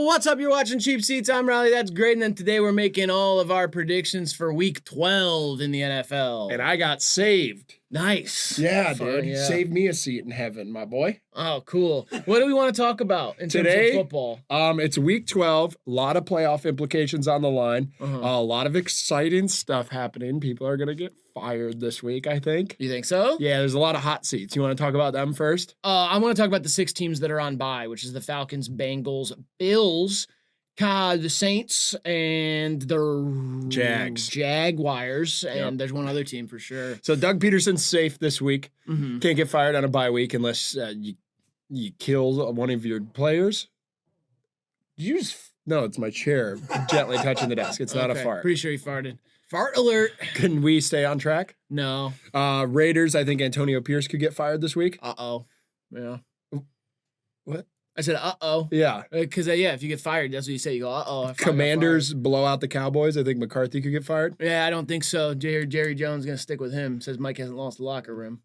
What's up? You're watching Cheap Seats. I'm Riley. That's great. And then today we're making all of our predictions for Week 12 in the NFL. And I got saved. Nice. Yeah, Fun, dude. yeah. Saved me a seat in heaven, my boy. Oh, cool. What do we want to talk about in Today, terms of football? It's Week 12. A lot of playoff implications on the line. Uh-huh. A lot of exciting stuff happening. People are going to get fired this week, I think. You think so? Yeah, there's a lot of hot seats. You want to talk about them first? I want to talk about the 6 teams that are on bye, which is the Falcons, Bengals, Bills, the Saints, and the Jaguars, and there's one other team for sure. So Doug Peterson's safe this week. Mm-hmm. Can't get fired on a bye week unless you kill one of your players. No, it's my chair gently touching the desk. It's not a fart. Pretty sure he farted. Fart alert. Can we stay on track? No. Raiders, I think Antonio Pierce could get fired this week. Uh-oh. Yeah. What? I said, uh-oh. Yeah. Because, if you get fired, that's what you say. You go, uh-oh. Commanders blow out the Cowboys. I think McCarthy could get fired. Yeah, I don't think so. Jerry Jones is going to stick with him. Says Mike hasn't lost the locker room.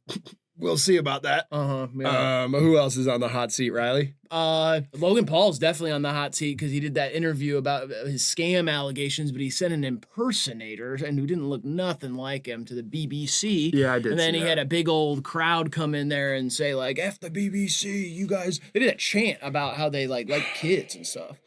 We'll see about that. Uh-huh. Yeah. Who else is on the hot seat, Riley? Logan Paul's definitely on the hot seat because he did that interview about his scam allegations, but he sent an impersonator and who didn't look nothing like him to the BBC. Yeah, I did. And then see he that. had a big old crowd come in there and say, like, F the BBC, you guys. They did a chant about how they like kids and stuff.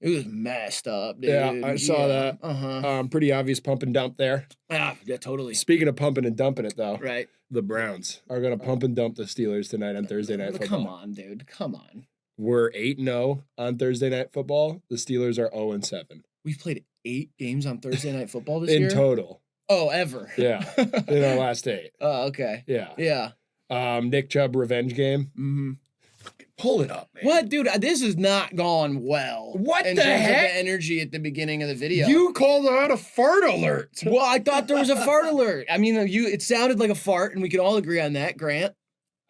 It was messed up, dude. Yeah, I saw that. Uh-huh. Pretty obvious pump and dump there. Yeah, totally. Speaking of pumping and dumping it, though, Right. the Browns are going to pump and dump the Steelers tonight on Thursday Night Football. Come on, dude. Come on. We're 8-0 on Thursday Night Football. The Steelers are 0-7. We've played 8 games on Thursday Night Football this year? In total. Oh, ever. Yeah, in our last 8. Oh, okay. Yeah. Yeah. Nick Chubb revenge game. Mm-hmm. Pull it up, man. What, dude? This has not gone well. What in the terms of heck? the energy at the beginning of the video. You called out a fart alert. Well, I thought there was a fart alert. I mean, it sounded like a fart, and we could all agree on that, Grant.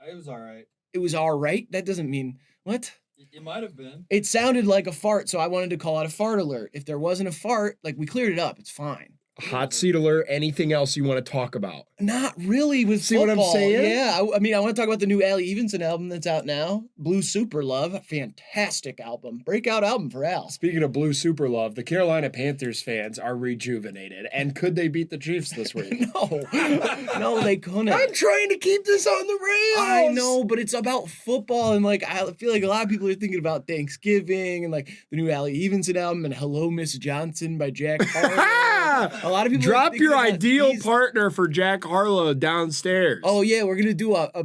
It was all right. It was all right? That doesn't mean... What? It might have been. It sounded like a fart, so I wanted to call out a fart alert. If there wasn't a fart, we cleared it up. It's fine. Hot seat alert. Anything else you want to talk about? Not really with See football. what I'm saying? Yeah, I mean, I want to talk about the new Allie Evenson album that's out now. Blue Super Love. Fantastic album. Breakout album for Al. Speaking of Blue Super Love, the Carolina Panthers fans are rejuvenated. And could they beat the Chiefs this week? No, they couldn't. I'm trying to keep this on the rails. I know, but it's about football, and I feel like a lot of people are thinking about Thanksgiving and the new Allie Evenson album and Hello Miss Johnson by Jack Harlow. A lot of people drop your ideal these... partner for Jack Harlow downstairs. Oh yeah, we're gonna do a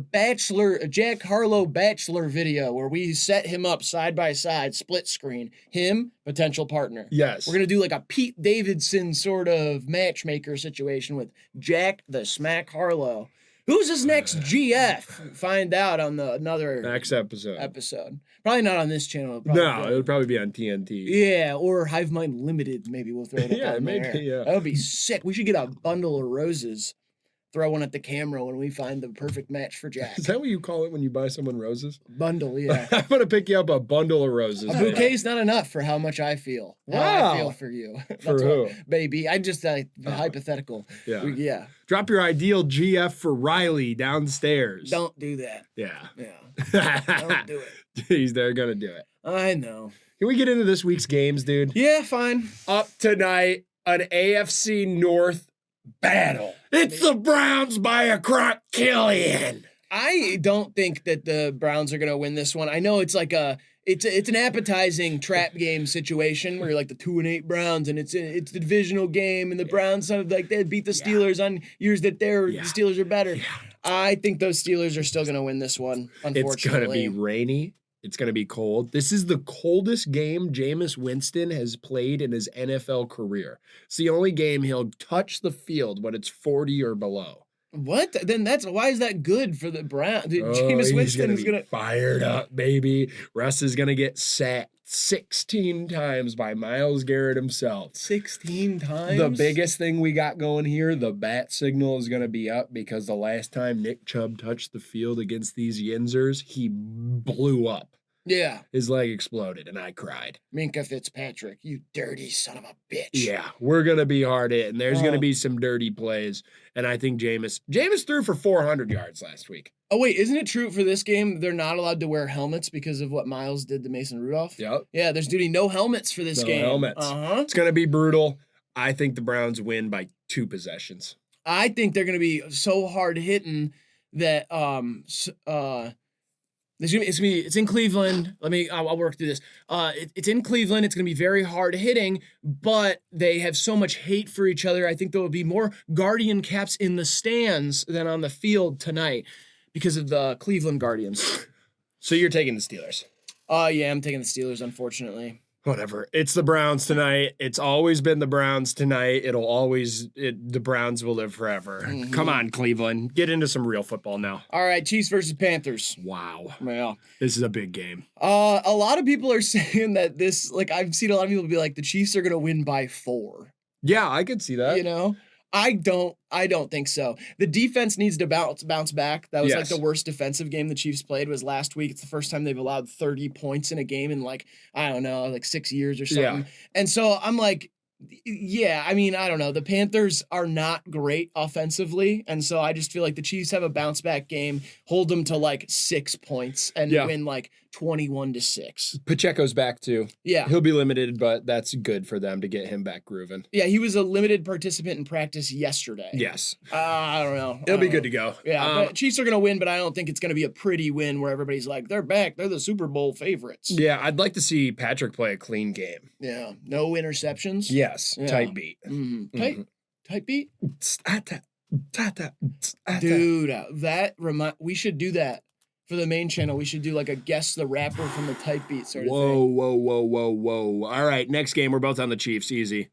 Jack Harlow bachelor video where we set him up side by side, split screen, him potential partner. Yes, we're gonna do a Pete Davidson sort of matchmaker situation with Jack the Smack Harlow. Who's his next GF? Find out on another next episode. Probably not on this channel. It'll probably be on TNT. Yeah, or Hivemind Limited. Maybe we'll throw it up yeah, on maybe. there. Yeah, that would be sick. We should get a bundle of roses. Throw one at the camera when we find the perfect match for Jack. Is that what you call it when you buy someone roses? Bundle, yeah. I'm gonna pick you up a bundle of roses. A bouquet's not enough for how much I feel. Wow. How I feel for you. For who? Baby. I just hypothetical. Yeah. Yeah. Drop your ideal GF for Riley downstairs. Don't do that. Yeah. Yeah. Don't do it. They're gonna do it. I know. Can we get into this week's games, dude? Yeah, fine. Up tonight, an AFC North battle. It's the Browns by a Killian. I don't think that the Browns are going to win this one. I know it's it's an appetizing trap game situation where you're the 2-8 Browns and it's the divisional game and the Browns they beat the Steelers on years that the Steelers are better. Yeah. I think those Steelers are still going to win this one, unfortunately. It's going to be rainy. It's going to be cold. This is the coldest game Jameis Winston has played in his NFL career. It's the only game he'll touch the field when it's 40 or below. What? Then why is that good for the Browns? Jameis Winston is going to... fired up, baby. Russ is going to get sacked 16 times by Myles Garrett himself. 16 times? The biggest thing we got going here, the bat signal is going to be up because the last time Nick Chubb touched the field against these Yinzers, he blew up. Yeah. His leg exploded, and I cried. Minka Fitzpatrick, you dirty son of a bitch. Yeah, we're going to be hard hit, and there's going to be some dirty plays, and I think Jameis threw for 400 yards last week. Oh, wait, isn't it true for this game they're not allowed to wear helmets because of what Miles did to Mason Rudolph? Yep. Yeah, there's duty no helmets for this No game. helmets. Uh-huh. It's going to be brutal. I think the Browns win by 2 possessions. I think they're going to be so hard hitting that it's in Cleveland. I'll work through this. It's in Cleveland. It's going to be very hard hitting, but they have so much hate for each other. I think there will be more Guardian caps in the stands than on the field tonight because of the Cleveland Guardians. So you're taking the Steelers. Yeah, I'm taking the Steelers, unfortunately. Whatever. It's the Browns tonight. It's always been the Browns tonight. The Browns will live forever. Mm-hmm. Come on, Cleveland. Get into some real football now. All right, Chiefs versus Panthers. Wow. Yeah. This is a big game. A lot of people are saying that I've seen a lot of people be like, the Chiefs are going to win by 4. Yeah, I could see that. You know? I don't think so. The defense needs to bounce back. That was like the worst defensive game the Chiefs played was last week. It's the first time they've allowed 30 points in a game in 6 years or something. Yeah. And so I'm like, yeah, I mean, I don't know. The Panthers are not great offensively. And so I just feel like the Chiefs have a bounce back game, hold them to 6 points and win 21-6. Pacheco's back too. Yeah. He'll be limited, but that's good for them to get him back grooving. Yeah, he was a limited participant in practice yesterday. Yes. I don't know. It'll be good to go. Yeah, but Chiefs are going to win, but I don't think it's going to be a pretty win where everybody's like, they're back. They're the Super Bowl favorites. Yeah, I'd like to see Patrick play a clean game. Yeah, no interceptions. Yes, Yeah. tight beat. Mm-hmm. Mhm. Tight beat? Dude, we should do that. For the main channel, we should do a guess the rapper from the type beat sort of thing. Whoa. All right, next game. We're both on the Chiefs. Easy.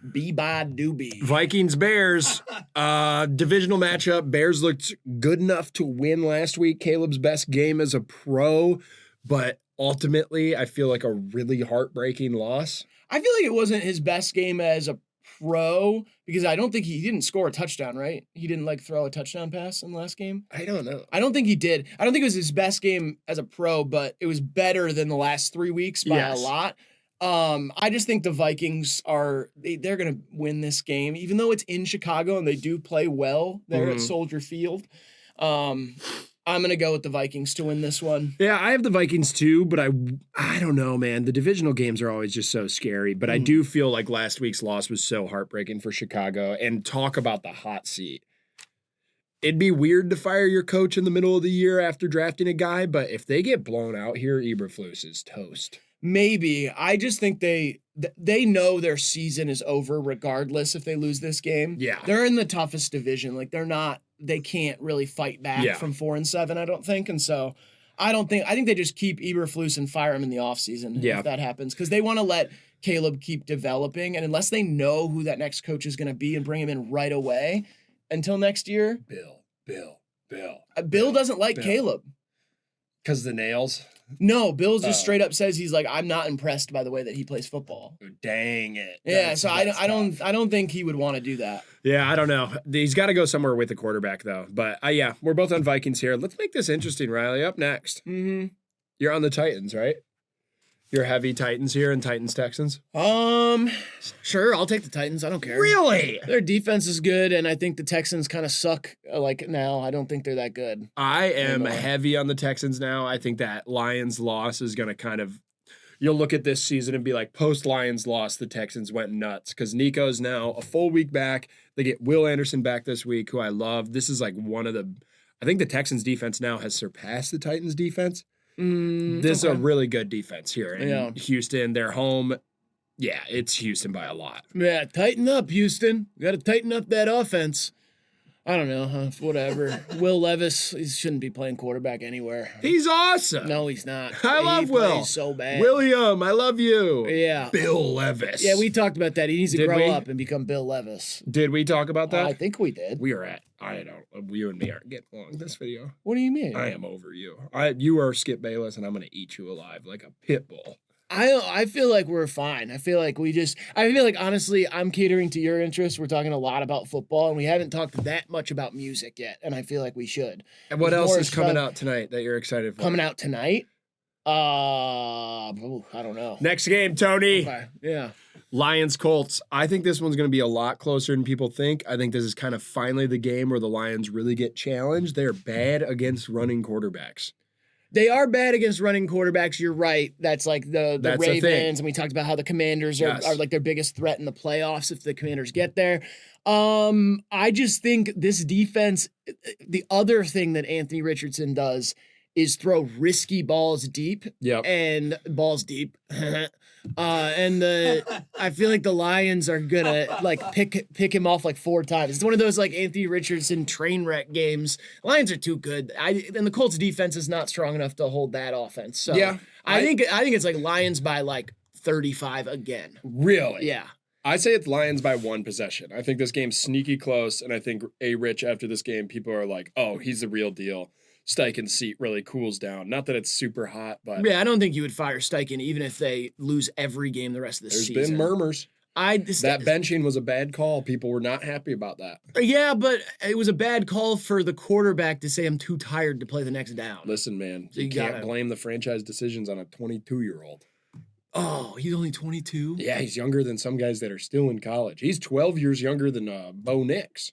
Doobie. Vikings, Bears. Divisional matchup. Bears looked good enough to win last week. Caleb's best game as a pro, but ultimately, I feel like a really heartbreaking loss. I feel like it wasn't his best game as a pro because I don't think he didn't score a touchdown, right? He didn't throw a touchdown pass in the last game. I don't know. I don't think he did. I don't think it was his best game as a pro, but it was better than the last 3 weeks by a lot. I just think the Vikings they're going to win this game, even though it's in Chicago and they do play well there at Soldier Field. I'm going to go with the Vikings to win this one. Yeah, I have the Vikings too, but I don't know, man. The divisional games are always just so scary, but I do feel like last week's loss was so heartbreaking for Chicago. And talk about the hot seat. It'd be weird to fire your coach in the middle of the year after drafting a guy, but if they get blown out here, Eberflus is toast. Maybe. I just think they know their season is over regardless if they lose this game. Yeah. They're in the toughest division. They can't really fight back from 4-7, I don't think. And so I think they just keep Eberflus and fire him in the offseason if that happens. Because they want to let Caleb keep developing. And unless they know who that next coach is going to be and bring him in right away until next year. Bill doesn't like Caleb. Because the nails? No, Bill just straight up says he's like, I'm not impressed by the way that he plays football. Dang it. Yeah, so I don't think he would want to do that. Yeah, I don't know. He's got to go somewhere with the quarterback though. But yeah, we're both on Vikings here. Let's make this interesting, Riley. Up next. Mm-hmm. You're on the Titans, right? You're heavy Titans here and Titans Texans? Sure, I'll take the Titans. I don't care. Really? Their defense is good, and I think the Texans kind of suck now. I don't think they're that good. I am heavy on the Texans now. I think that Lions loss is going to you'll look at this season and be like, post-Lions loss, the Texans went nuts because Nico's now a full week back. They get Will Anderson back this week, who I love. This is I think the Texans defense now has surpassed the Titans defense. This is a really good defense here in Houston. They're home. Yeah, it's Houston by a lot. Yeah, tighten up, Houston. You got to tighten up that offense. I don't know. Whatever. Will Levis, he shouldn't be playing quarterback anywhere. He's awesome. No, he's not. I love Will. He's so bad. William, I love you. Yeah. Bill Levis. Yeah, we talked about that. He needs to Did grow we? up and become Bill Levis. Did we talk about that? I think we did. We are at. I don't. You and me aren't getting along this video. What do you mean? I am over you. You are Skip Bayless, and I'm going to eat you alive like a pit bull. I feel like we're fine. I feel like honestly, I'm catering to your interests. We're talking a lot about football, and we haven't talked that much about music yet, and I feel like we should. And what else is coming out tonight that you're excited for? Coming out tonight? I don't know. Next game, Tony. Okay. Yeah. Lions, Colts. I think this one's going to be a lot closer than people think. I think this is kind of finally the game where the Lions really get challenged. They're bad against running quarterbacks. They are bad against running quarterbacks. You're right. That's like the That's the thing. Ravens, and we talked about how the Commanders are like their biggest threat in the playoffs if the Commanders get there. I just think this defense, the other thing that Anthony Richardson does is throw risky balls deep. Yep. And balls deep. I feel like the Lions are gonna like pick him off like 4 times. It's one of those like Anthony Richardson train wreck games. Lions are too good. And the Colts defense is not strong enough to hold that offense. So Yeah. I think it's like Lions by like 35 again. Really? Yeah. I say it's Lions by 1 possession. I think this game's sneaky close, and I think A-Rich after this game, people are like, oh, he's the real deal. Steichen's seat really cools down. Not that it's super hot, but Yeah, I don't think you would fire Steichen even if they lose every game the rest of the there's season. been murmurs. That That benching was a bad call. People were not happy about that. Yeah, but it was a bad call for the quarterback to say I'm too tired to play the next down. Listen, man, So you you can't gotta- blame the franchise decisions on a 22-year-old. Oh, he's only 22? Yeah, he's younger than some guys that are still in college. He's 12 years younger than Bo Nix.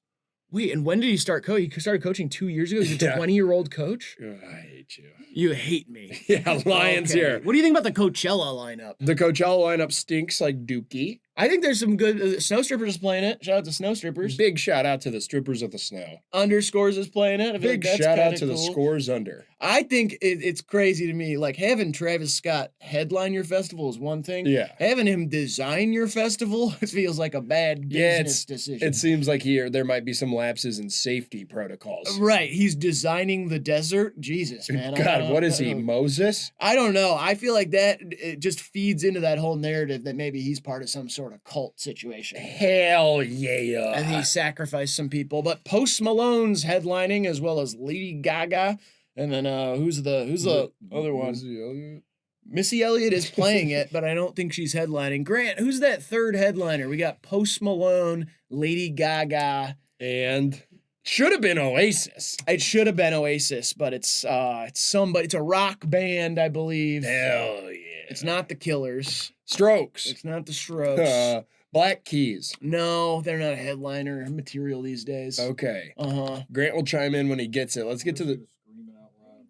Wait, and when did he start coaching? He started coaching 2 years ago? He's a Yeah. 20-year-old coach? I hate you. You hate me. Yeah, Lions Okay. here. What do you think about the Coachella lineup? The Coachella lineup stinks like Dookie. I think there's some good... Snow Strippers is playing it. Shout out to Snow Strippers. Big shout out to the strippers of the snow. Underscores is playing it. I feel like Big that's shout out kinda to the cool. scores under. I think it's crazy to me. Like, having Travis Scott headline your festival is one thing. Yeah. Having him design your festival feels like a bad business decision. It seems like there might be some lapses in safety protocols. Right. He's designing the desert. Jesus, man. God, what is he, Moses? I don't know. I feel like that it just feeds into that whole narrative that maybe he's part of some sort of cult situation. Hell yeah. And he sacrificed some people. But Post Malone's headlining as well as Lady Gaga. And then who's the other one? Missy Elliott is playing it, but I don't think she's headlining. Grant, who's that third headliner? We got Post Malone, Lady Gaga. And should have been Oasis. It should have been Oasis, but it's somebody. It's a rock band, I believe. Hell yeah. It's not the Killers. Strokes. It's not the Strokes. Black Keys. No, they're not a headliner material these days. Okay. Uh-huh. Grant will chime in when he gets it. Let's get to the Screaming out loud.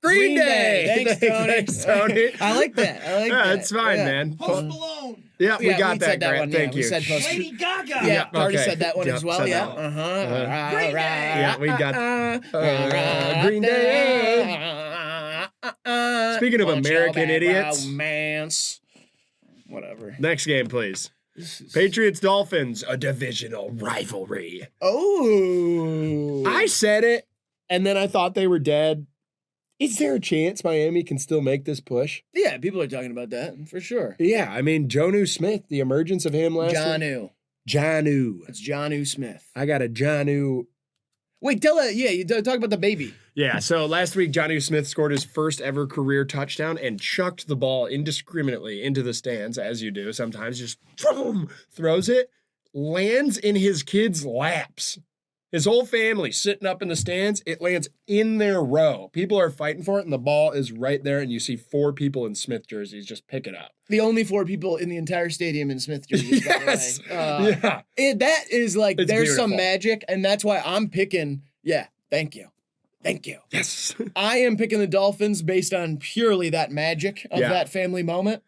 Green Day. Thanks, Tony. Thanks, Tony. I like that. that. It's fine, Yeah. man. Post Malone. Yeah, we Yeah, got we that, said that Grant. one, yeah, Thank we you. said Post- Lady Gaga. Yeah, already okay. said that one Yep, as well. said Yeah. that one. Uh-huh. Green Day. Yeah, we got Green Day. Speaking of American idiots. Romance. Whatever. Next game, please. Patriots Dolphins, a divisional rivalry. Oh. I said it, and then I thought they were dead. Is there a chance Miami can still make this push? Yeah, people are talking about that for sure. Yeah, I mean, Jonnu Smith, the emergence of him last week. Jonnu. It's Jonnu Smith. I got a Jonnu. Wait, you talk about the baby. Yeah, so last week, Jonnu Smith scored his first ever career touchdown and chucked the ball indiscriminately into the stands, as you do sometimes. Just boom, throws it, lands in his kids' laps. His whole family sitting up in the stands. It lands in their row. People are fighting for it, and the ball is right there, and you see 4 people in Smith jerseys just pick it up. The only 4 people in the entire stadium in Smith jerseys, Yes. by the way. Yeah. That is like, It's there's some beautiful. magic, and that's why I'm picking, thank you. Thank you. Yes. I am picking the Dolphins based on purely that magic of Yeah. that family moment.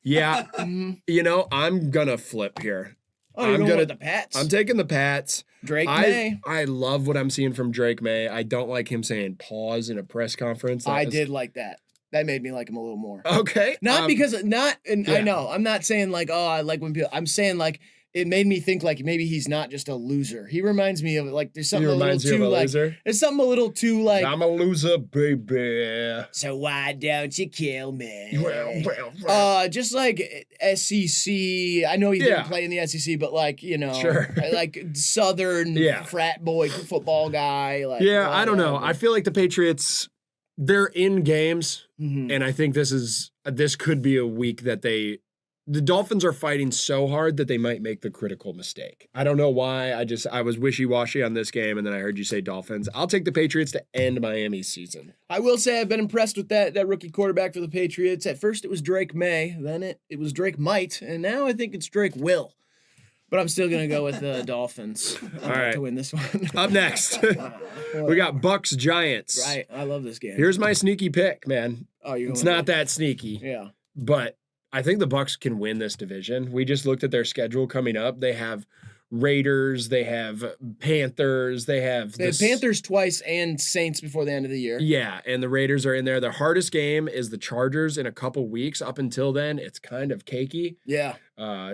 Yeah. Mhm. You know, I'm going to flip here. Oh, you're I'm going gonna- with the Pats. I'm taking the Pats. Drake May. I love what I'm seeing from Drake May. I don't like him saying pause in a press conference. I did like that. That made me like him a little more. Okay. Not because, and I yeah. know, I'm not saying like, oh, I like when people, I'm saying like, it made me think like maybe he's not just a loser. He reminds me of like, there's He something a little reminds you of too a like, loser. there's something a little too like, I'm a loser, baby. so why don't you kill me? Well. Just like SEC. I know he Yeah. didn't play in the SEC, but like, you know, Sure. like Southern Yeah. frat boy football guy. Like, Yeah, I don't know. whatever. I feel like the Patriots, they're in games, Mhm. and I think this could be a week that they the Dolphins are fighting so hard that they might make the critical mistake. I don't know why. I was wishy-washy on this game, and then I heard you say Dolphins. I'll take the Patriots to end Miami's season. I will say I've been impressed with that rookie quarterback for the Patriots. At first it was Drake May, then it was Drake Might, and now I think it's Drake Will. But I'm still going to go with the Dolphins right. to win this one. Up next, we got Bucks Giants. Right. I love this game. Here's my sneaky pick, man. Oh, it's not that sneaky. Yeah. But I think the Bucks can win this division. We just looked at their schedule coming up. They have Raiders, they have Panthers, they have Panthers twice and Saints before the end of the year. Yeah, and the Raiders are in there. The hardest game is the Chargers in a couple weeks. Up until then, it's kind of cakey. Yeah.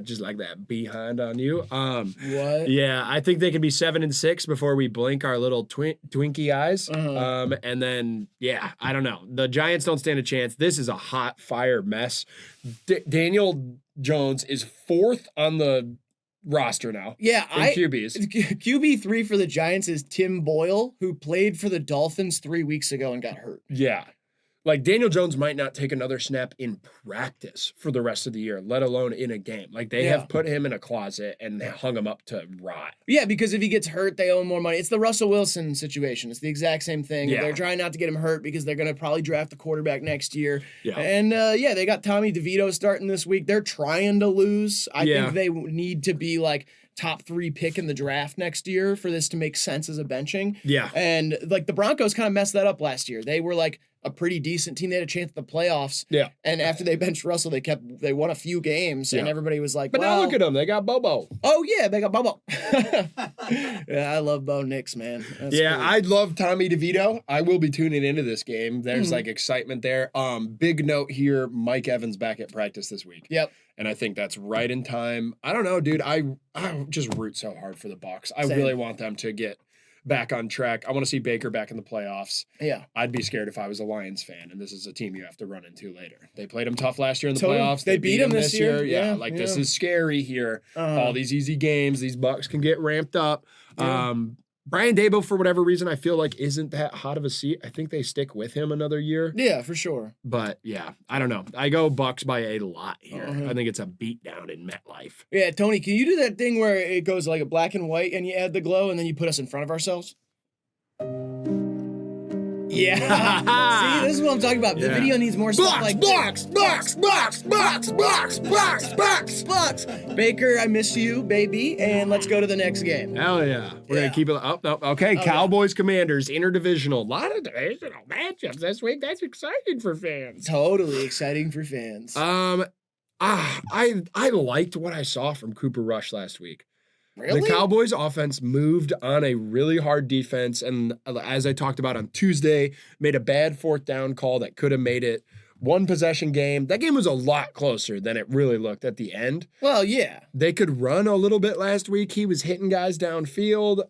Just like that behind on you. What? Yeah, I think they can be 7-6 before we blink our little Twinkie eyes. Uh-huh. And then, yeah, I don't know. The Giants don't stand a chance. This is a hot fire mess. Daniel Jones is 4th on the roster now. Yeah, QBs. QB3 for the Giants is Tim Boyle, who played for the Dolphins 3 weeks ago and got hurt. Yeah. Like, Daniel Jones might not take another snap in practice for the rest of the year, let alone in a game. Like, they have put him in a closet and hung him up to rot. Yeah, because if he gets hurt, they owe him more money. It's the Russell Wilson situation. It's the exact same thing. Yeah. They're trying not to get him hurt because they're going to probably draft a quarterback next year. Yeah. And, they got Tommy DeVito starting this week. They're trying to lose. I think they need to be, like, top 3 pick in the draft next year for this to make sense as a benching. Yeah. And, like, the Broncos kind of messed that up last year. They were, like, a pretty decent team. They had a chance at the playoffs. Yeah. And after they benched Russell, they won a few games, and everybody was like, but now look at them. They got Bobo. Oh, yeah, they got Bobo. Yeah, I love Bo Nix, man. That's yeah, cool. I love Tommy DeVito. I will be tuning into this game. There's like excitement there. Big note here, Mike Evans back at practice this week. Yep. And I think that's right in time. I don't know, dude. I just root so hard for the Bucs. I Same. really want them to get back on track. I want to see Baker back in the playoffs. Yeah. I'd be scared if I was a Lions fan, and this is a team you have to run into later. They played them tough last year in the Totally. playoffs. They beat them this year. Yeah, Yeah, this yeah. is scary here. Uh-huh. All these easy games, these Bucs can get ramped up. Yeah. Brian Daboll, for whatever reason, I feel like isn't that hot of a seat. I think they stick with him another year. Yeah, for sure. But yeah, I don't know. I go Bucs by a lot here. Uh-huh. I think it's a beatdown in MetLife. Yeah, Tony, can you do that thing where it goes like a black and white and you add the glow and then you put us in front of ourselves? Yeah. See, this is what I'm talking about. The video needs more stuff like Bucs. Baker, I miss you, baby, and let's go to the next game. Hell yeah. We're going to keep it up. Oh, okay, Cowboys, Commanders, interdivisional. A lot of divisional matchups this week. That's exciting for fans. Totally exciting for fans. I liked what I saw from Cooper Rush last week. Really? The Cowboys offense moved on a really hard defense, and as I talked about on Tuesday, made a bad 4th down call that could have made it one possession game. That game was a lot closer than it really looked at the end. Well, yeah. They could run a little bit last week. He was hitting guys downfield.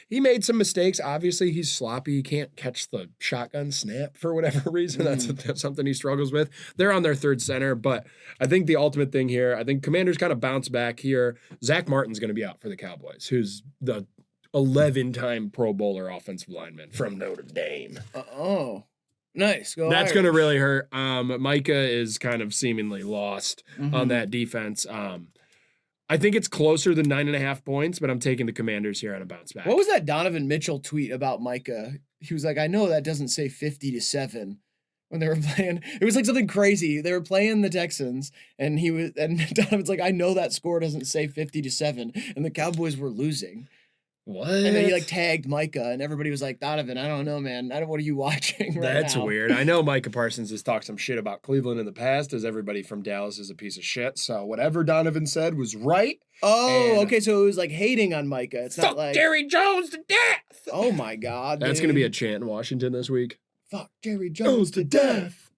He made some mistakes. Obviously, he's sloppy. He can't catch the shotgun snap for whatever reason. That's something he struggles with. They're on their 3rd center, but I think the ultimate thing here, I think Commanders kind of bounce back here. Zach Martin's going to be out for the Cowboys, who's the 11-time Pro Bowler offensive lineman from Notre Dame. Oh, nice. That's going to really hurt. Micah is kind of seemingly lost on that defense. I think it's closer than 9.5 points, but I'm taking the Commanders here on a bounce back. What was that Donovan Mitchell tweet about Micah? He was like, I know that doesn't say 50-7 when they were playing. It was like something crazy. They were playing the Texans, and Donovan's like, I know that score doesn't say 50-7, and the Cowboys were losing. What? And then he like tagged Micah, and everybody was like, Donovan, I don't know, man. What are you watching right now? That's weird. I know Micah Parsons has talked some shit about Cleveland in the past, as everybody from Dallas is a piece of shit. So whatever Donovan said was right. Oh, okay. So it was like hating on Micah. It's not like Jerry Jones to death. Oh my God. That's going to be a chant in Washington this week. Fuck Jerry Jones to death.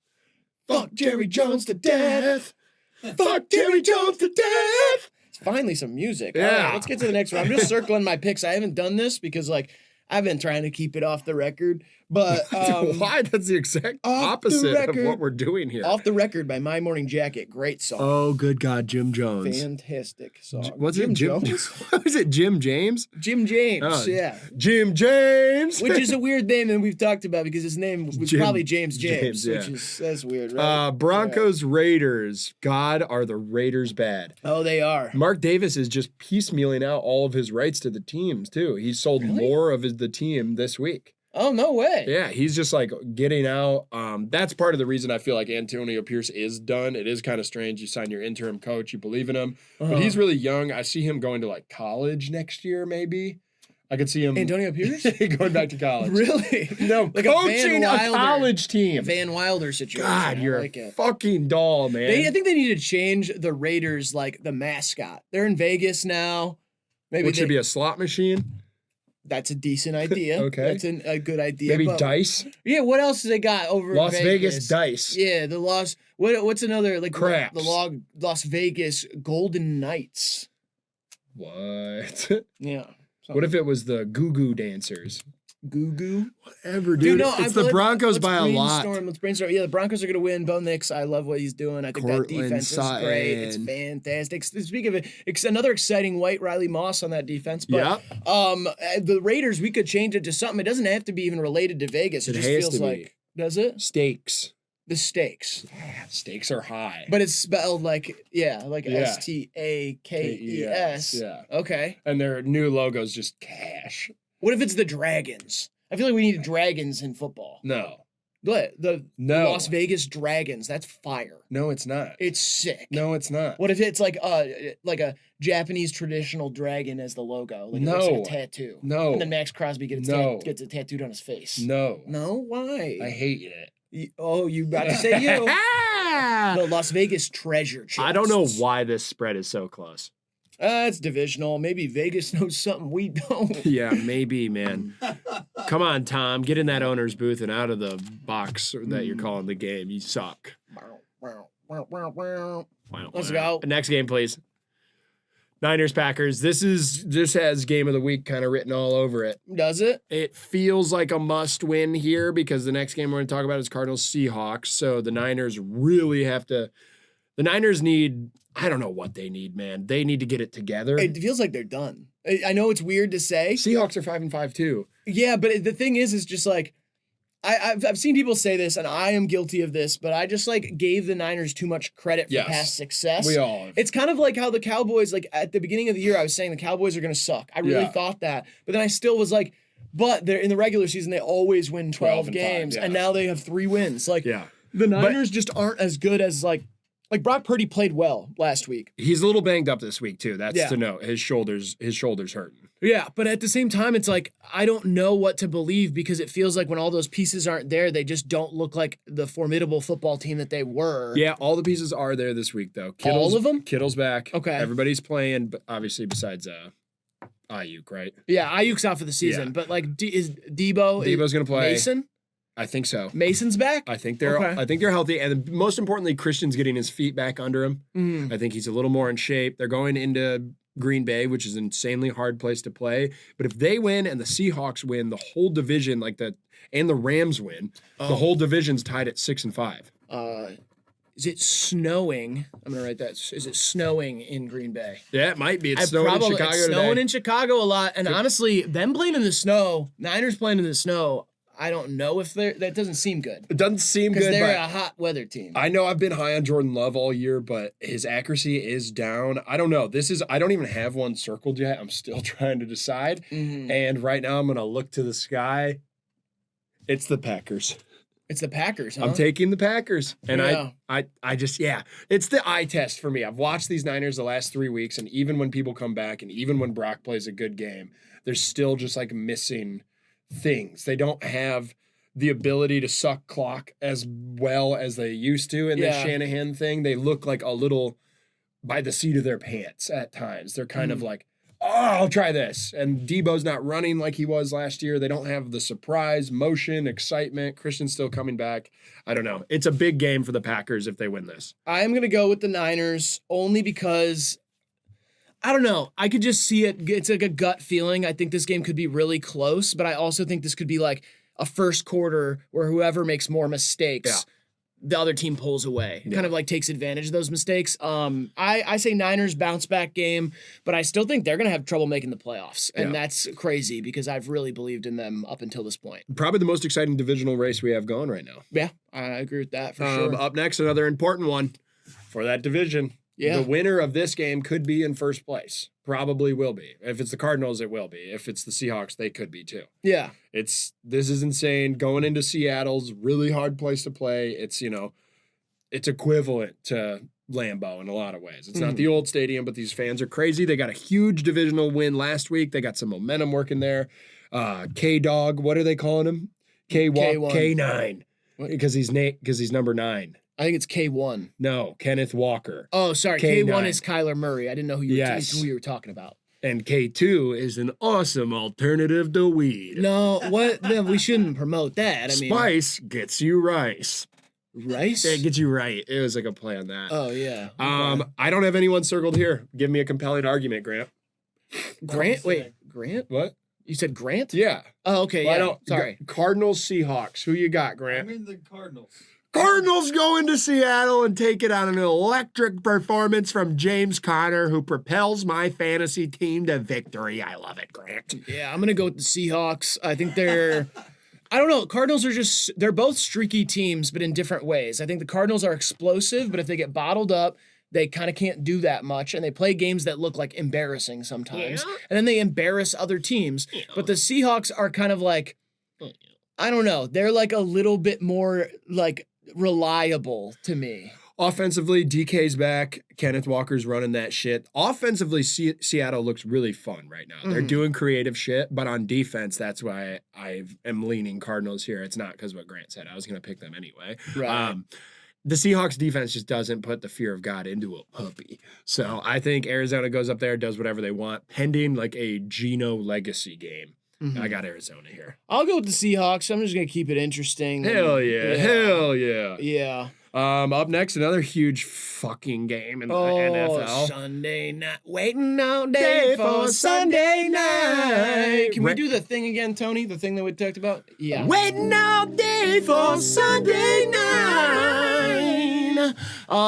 Fuck Jerry Jones to death. Fuck Jerry Jones to death. Finally some music. Yeah. All right, let's get to the next one. I'm just circling my picks. I haven't done this because like I've been trying to keep it off the record, But why? That's the exact off the opposite of record- what we're doing here. Off the Record by My Morning Jacket. Great song. Oh, good God, Jim Jones. Fantastic song. What's Jim it? Jim Jones? Was it Jim James? Jim James, Oh, yeah. Jim James. Which is a weird name and we've talked about because his name was probably James, James, yeah. which is, that's weird, right? Broncos, Raiders. God, are the Raiders bad. Oh, they are. Mark Davis is just piecemealing out all of his rights to the teams, too. He sold more of the team this week. Oh, no way. Yeah, he's just like getting out. That's part of the reason I feel like Antonio Pierce is done. It is kind of strange. You sign your interim coach, you believe in him, but he's really young. I see him going to like college next year, maybe. I could see him. Antonio Pierce? Going back to college. Really? No, Like coaching a a Van Wilder. college team. Van Wilder situation. God, you're I like a it. fucking doll, man. I think they need to change the Raiders, like the mascot. They're in Vegas now. Maybe Which should be a slot machine. That's a decent idea. Okay. That's a good idea. Maybe but- dice. Yeah, what else do they got over in Las Vegas? Vegas dice. Yeah, the what's another like Craps. the Las Vegas Golden Knights. What? Yeah. What if it was the Goo Goo Dancers? Goo Goo? Whatever, dude. It's the Broncos by a lot. Let's brainstorm. Yeah, the Broncos are going to win. Bo Nix, I love what he's doing. I think that Cortland defense is great. It's Sutton. fantastic. Speaking of it, another exciting white Riley Moss on that defense. But Yep. the Raiders, we could change it to something. It doesn't have to be even related to Vegas. It It just has feels to be. like does it? Stakes. The stakes. Stakes are high. But it's spelled like Yeah. STAKES. Yeah. Okay. And their new logo's just cash. What if it's the Dragons? I feel like we need dragons in football. No. The No. Las Vegas Dragons. That's fire. No, it's not. It's sick. No, it's not. What if it's like a Japanese traditional dragon as the logo? Like it looks like a tattoo. No. And then Max Crosby gets it tattooed on his face. No. No? Why? I hate it. You about to say you. The Las Vegas Treasure Chest. I don't know why this spread is so close. It's divisional. Maybe Vegas knows something we don't. Yeah, maybe, man. Come on, Tom. Get in that owner's booth and out of the box that you're calling the game. You suck. Let's go. Next game, please. Niners, Packers. This has game of the week kind of written all over it. Does it? It feels like a must win here because the next game we're going to talk about is Cardinals, Seahawks. So the Niners really have to. The Niners need. I don't know what they need, man. They need to get it together. It feels like they're done. I know it's weird to say. Seahawks are 5-5 too. Yeah, but the thing is just like, I've seen people say this, and I am guilty of this, but I just like gave the Niners too much credit for Yes. past success. We all have. It's kind of like how the Cowboys, like at the beginning of the year, I was saying the Cowboys are going to suck. I really Yeah. thought that, but then I still was like, but they're in the regular season, they always win 12 12 and games, 5, yeah. and now they have 3 wins. Like, Yeah. the Niners just aren't as good as like Brock Purdy played well last week. He's a little banged up this week too. That's Yeah. to note. His shoulders hurting. Yeah, but at the same time, it's like, I don't know what to believe because it feels like when all those pieces aren't there, they just don't look like the formidable football team that they were. Yeah, all the pieces are there this week though. All of them? Kittle's back. Okay. Everybody's playing, but obviously besides Ayuk, right? Yeah, Ayuk's out for the season, Yeah. but like, is Debo? Debo's gonna play. Mason? I think so. Mason's back? I think they're healthy, and most importantly, Christian's getting his feet back under him. Mm. I think he's a little more in shape. They're going into Green Bay, which is an insanely hard place to play. But if they win and the Seahawks win, the whole division, and the Rams win, the whole division's tied at 6-5. Is it snowing? I'm gonna write that. Is it snowing in Green Bay? Yeah, it might be. It's snowing in Chicago It's snowing today. in Chicago a lot, and honestly, them playing in the snow, Niners playing in the snow, I don't know if that doesn't seem good It doesn't seem because good, they're but a hot weather team. I know I've been high on Jordan Love all year, but his accuracy is down. I don't know. I don't even have one circled yet. I'm still trying to decide. Mhm. And right now I'm going to look to the sky. It's the Packers. It's the Packers, huh? I'm taking the Packers. And Yeah. I just, it's the eye test for me. I've watched these Niners the last 3 weeks, and even when people come back and even when Brock plays a good game, there's still just like missing things. They don't have the ability to suck clock as well as they used to in the Yeah. Shanahan thing. They look like a little by the seat of their pants at times. They're kind of like, oh, I'll try this. And Debo's not running like he was last year. They don't have the surprise, motion, excitement. Christian's still coming back. I don't know. It's a big game for the Packers if they win this. I'm going to go with the Niners only because, I don't know, I could just see it. It's like a gut feeling. I think this game could be really close, but I also think this could be like a first quarter where whoever makes more mistakes, the other team pulls away. Kind of like takes advantage of those mistakes. I say Niners bounce back game, but I still think they're going to have trouble making the playoffs. And that's crazy because I've really believed in them up until this point. Probably the most exciting divisional race we have going right now. Yeah, I agree with that for sure. Up next, another important one for that division. Yeah. The winner of this game could be in first place. Probably will be. If it's the Cardinals, it will be. If it's the Seahawks, they could be too. Yeah. This is insane. Going into Seattle's really hard place to play. It's, it's equivalent to Lambeau in a lot of ways. It's not the old stadium, but these fans are crazy. They got a huge divisional win last week. They got some momentum working there. K-Dog, what are they calling him? K1. K9. Because he's number 9. I think it's K1. No, Kenneth Walker. Oh, sorry. K9. K1 is Kyler Murray. I didn't know who you were talking about. And K2 is an awesome alternative to weed. No, what? No, we shouldn't promote that. I mean, Spice gets you rice. Rice? It gets you right. It was like a play on that. Oh, yeah. I don't have anyone circled here. Give me a compelling argument, Grant. Grant? Wait, Grant? What? You said Grant? Yeah. Oh, okay. Well, Yeah. Sorry. Cardinals, Seahawks. Who you got, Grant? I'm in the Cardinals. Cardinals go into Seattle and take it on an electric performance from James Conner, who propels my fantasy team to victory. I love it, Grant. Yeah, I'm going to go with the Seahawks. I think they're... I don't know. Cardinals are they're both streaky teams, but in different ways. I think the Cardinals are explosive, but if they get bottled up, they kind of can't do that much. And they play games that look like embarrassing sometimes. Yeah. And then they embarrass other teams. Yeah. But the Seahawks are kind of like, I don't know. They're like a little bit more like reliable to me. Offensively, DK's back. Kenneth Walker's running that shit. Offensively, Seattle looks really fun right now. They're doing creative shit, but on defense, that's why I am leaning Cardinals here. It's not because what Grant said. I was going to pick them anyway. Right. The Seahawks defense just doesn't put the fear of God into a puppy. So I think Arizona goes up there, does whatever they want, pending like a Geno legacy game. I got Arizona here. I'll go with the Seahawks. I'm just going to keep it interesting. Hell yeah. Hell yeah. Yeah. Up next, another huge fucking game in the NFL. Sunday night. Waiting all day for Sunday night. Can we do the thing again, Tony? The thing that we talked about? Yeah. Waiting all day for Sunday night.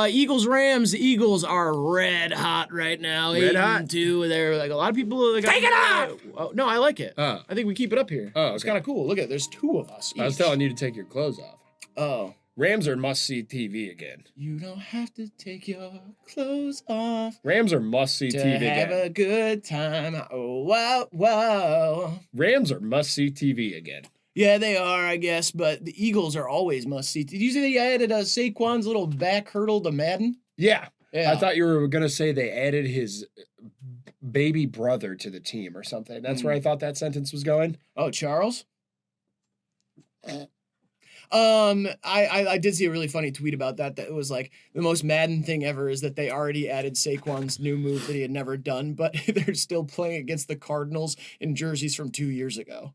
Eagles-Rams. The Eagles are red hot right now. Red hot. 8-2. They're like a lot of people. Like, take it off. Oh, no, I like it. Oh. I think we keep it up here. Oh, okay. It's kind of cool. Look at there's 2 of us. I was telling you to take your clothes off. Oh. Rams are must-see TV again. You don't have to take your clothes off. Rams are must-see TV again. To have a good time. Oh, wow, wow. Rams are must-see TV again. Yeah, they are, I guess, but the Eagles are always must-see. Did you see they added Saquon's little back hurdle to Madden? Yeah. Yeah. I thought you were going to say they added his baby brother to the team or something. That's where I thought that sentence was going. Oh, Charles? I did see a really funny tweet about that it was like the most Madden thing ever is that they already added Saquon's new move that he had never done, but they're still playing against the Cardinals in jerseys from 2 years ago.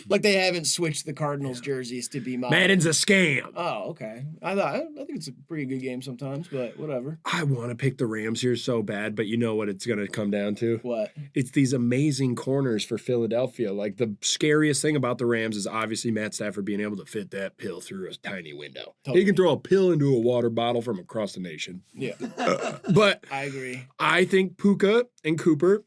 Like they haven't switched the Cardinals jerseys to be modern. Madden's a scam. Oh, okay. I think it's a pretty good game sometimes, but whatever. I want to pick the Rams here so bad, but you know what it's going to come down to? What? It's these amazing corners for Philadelphia. Like the scariest thing about the Rams is obviously Matt Stafford being able to fit that pill through a tiny window. Totally. He can throw a pill into a water bottle from across the nation. Yeah. But I agree. I think Puka and Cooper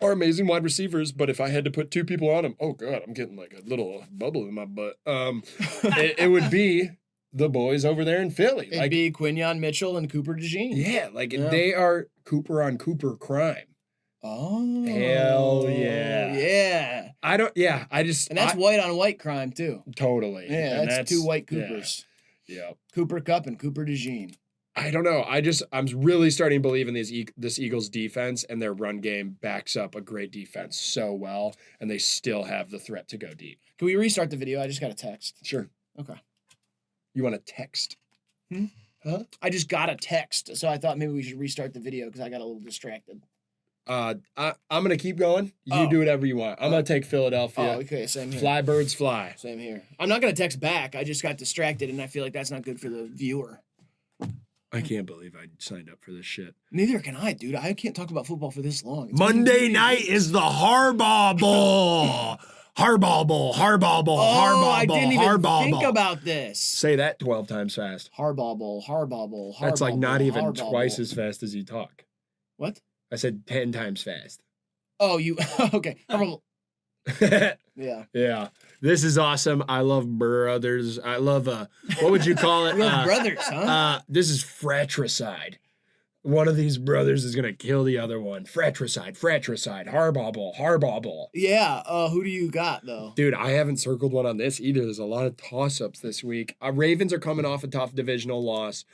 are amazing wide receivers, but if I had to put 2 people on them, oh God, I'm getting like a little bubble in my butt. It would be the boys over there in Philly. It'd be Quinyon Mitchell and Cooper DeJean. Yeah, they are Cooper on Cooper crime. Oh. Hell yeah. Yeah. And that's white on white crime too. Totally. Yeah, that's 2 white Coopers. Yeah. Cooper Kupp and Cooper DeJean. I don't know. I'm really starting to believe in this Eagles defense, and their run game backs up a great defense so well, and they still have the threat to go deep. Can we restart the video? I just got a text. Sure. Okay. You want a text? Huh? I just got a text, so I thought maybe we should restart the video because I got a little distracted. I'm gonna keep going. You do whatever you want. I'm gonna take Philadelphia. Oh, okay, same here. Fly birds fly. Same here. I'm not gonna text back. I just got distracted, and I feel like that's not good for the viewer. I can't believe I signed up for this shit. Neither can I, dude. I can't talk about football for this long. It's Monday night is the Harbaugh Bowl. Harbaugh Bowl, Harbaugh Bowl, Harbaugh Bowl, I didn't even Harbaugh think Bowl. about this. Say that 12 times fast. Harbaugh Bowl, Harbaugh Bowl, Harbaugh That's like not Bowl, even Harbaugh twice Bowl. as fast as you talk. What? I said 10 times fast. Oh, you okay? Harbaugh Bowl. Yeah. Yeah. This is awesome. I love brothers. I love what would you call it? We love brothers, huh? This is fratricide. One of these brothers is gonna kill the other one. Fratricide, Harbaugh Bowl, Harbaugh Bowl. Yeah. Who do you got though? Dude, I haven't circled one on this either. There's a lot of toss-ups this week. Ravens are coming off a tough divisional loss.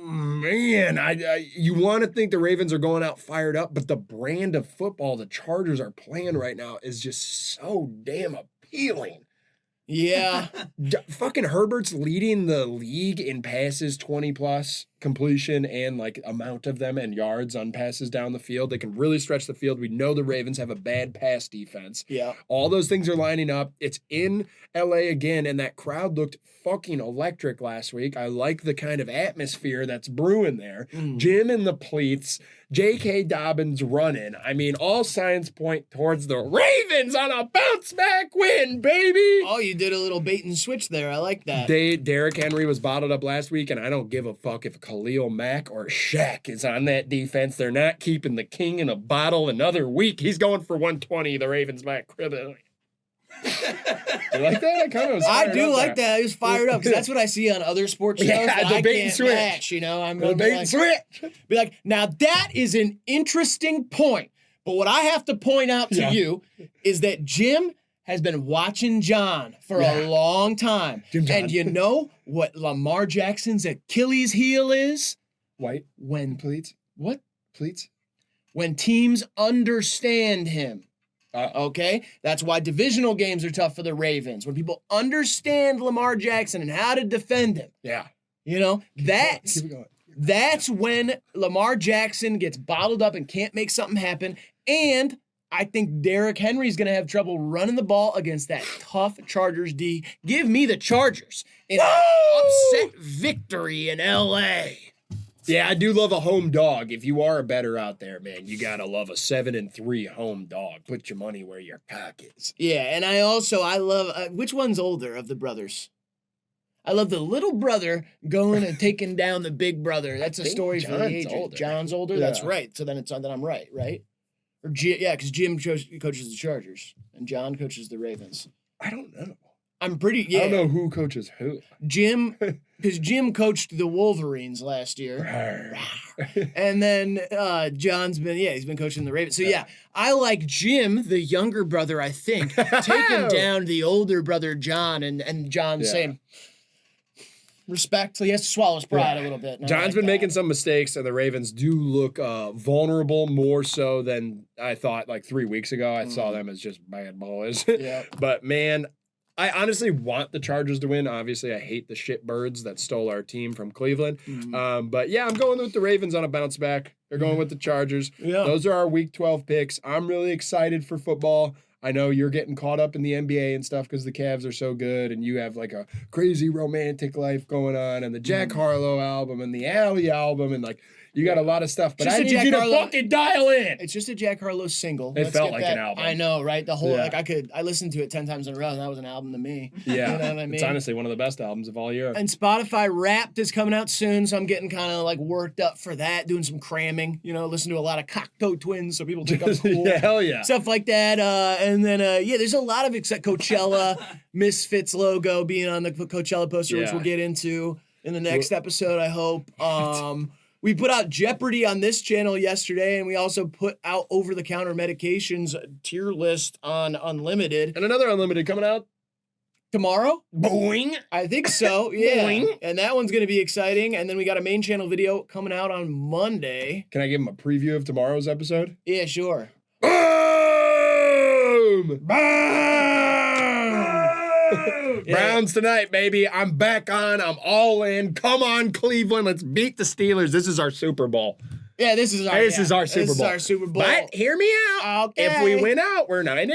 Man, you want to think the Ravens are going out fired up, but the brand of football the Chargers are playing right now is just so damn appealing. Yeah. Fucking Herbert's leading the league in passes 20 plus completion and like amount of them and yards on passes down the field. They can really stretch the field. We know the Ravens have a bad pass defense. Yeah. All those things are lining up. It's in LA again, and that crowd looked fucking electric last week. I like the kind of atmosphere that's brewing there. Jim in the pleats, J.K. Dobbins running. I mean, all signs point towards the Ravens on a bounce back win, baby. Oh, you did a little bait and switch there. I like that. Derrick Henry was bottled up last week, and I don't give a fuck if Khalil Mack or Shaq is on that defense. They're not keeping the king in a bottle another week. He's going for 120. The Ravens might crib it. You like that? I kind of. I do like that. I was fired up because that's what I see on other sports shows. Yeah, that the I bait and can't switch. match. You know, I'm The going bait to and switch. be like, now that is an interesting point. But what I have to point out to you is that Jim has been watching John for a long time. And you know what Lamar Jackson's Achilles heel is? White When pleats. what? Pleats. When teams understand him. Okay? That's why divisional games are tough for the Ravens. When people understand Lamar Jackson and how to defend him. Yeah. You know, that's Keep it going. That's when Lamar Jackson gets bottled up and can't make something happen. And I think Derrick Henry's going to have trouble running the ball against that tough Chargers D. Give me the Chargers in an upset victory in L.A. Yeah, I do love a home dog. If you are a bettor out there, man, you gotta love a 7-3 home dog. Put your money where your cock is. Yeah, and I love, which one's older of the brothers? I love the little brother going and taking down the big brother. That's a story for the John's ages. older. John's older? Yeah. That's right. So then I'm right, right? Or because Jim coaches the Chargers and John coaches the Ravens. I don't know. I'm pretty, I don't know who coaches who. Jim, because Jim coached the Wolverines last year. And then John's he's been coaching the Ravens. So yeah, I like Jim, the younger brother, I think, taking down the older brother, John, and John saying, respect. So he has to swallow his pride a little bit. John's been making some mistakes, and the Ravens do look vulnerable more so than I thought like 3 weeks ago. I saw them as just bad boys. Yeah. But man, I honestly want the Chargers to win. Obviously, I hate the shitbirds that stole our team from Cleveland. But yeah, I'm going with the Ravens on a bounce back. They're going with the Chargers. Yeah. Those are our Week 12 picks. I'm really excited for football. I know you're getting caught up in the NBA and stuff because the Cavs are so good, and you have like a crazy romantic life going on, and the Jack Harlow album and the Alley album, and like you got a lot of stuff. But Just I a need Jack you to Harlow- fucking dial in. It's just a Jack Harlow single. It Let's felt get like that. an album. I know, right? The whole Yeah. I listened to it 10 times in a row, and that was an album to me. Yeah, You know what I mean? It's honestly one of the best albums of all year. And Spotify Wrapped is coming out soon, so I'm getting kind of like worked up for that, doing some cramming, listen to a lot of Cocteau Twins so people think I'm cool. Yeah, hell yeah. Stuff like that. And then, there's a lot of Coachella, Misfits logo being on the Coachella poster, which Yeah. we'll get into in the next episode, I hope. We put out Jeopardy on this channel yesterday, and we also put out over-the-counter medications tier list on Unlimited. And another Unlimited coming out Tomorrow? Boing. I think so, yeah. Boing. And that one's going to be exciting. And then we got a main channel video coming out on Monday. Can I give him a preview of tomorrow's episode? Yeah, sure. Boom! Yeah. Browns tonight, baby. I'm back on. I'm all in. Come on, Cleveland. Let's beat the Steelers. This is our Super Bowl. Yeah, this is our This is our Super This is Bowl. our Super Bowl. But hear me out. Okay. If we win out, we're 9-8.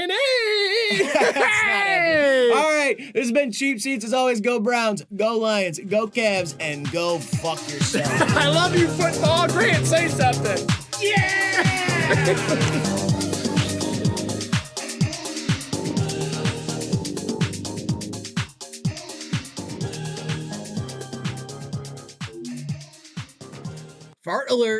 That's not happening. All right, this has been Cheap Seats. As always, go Browns, go Lions, go Cavs, and go fuck yourself. I love you, football. Grant, say something. Yeah! Fart alert.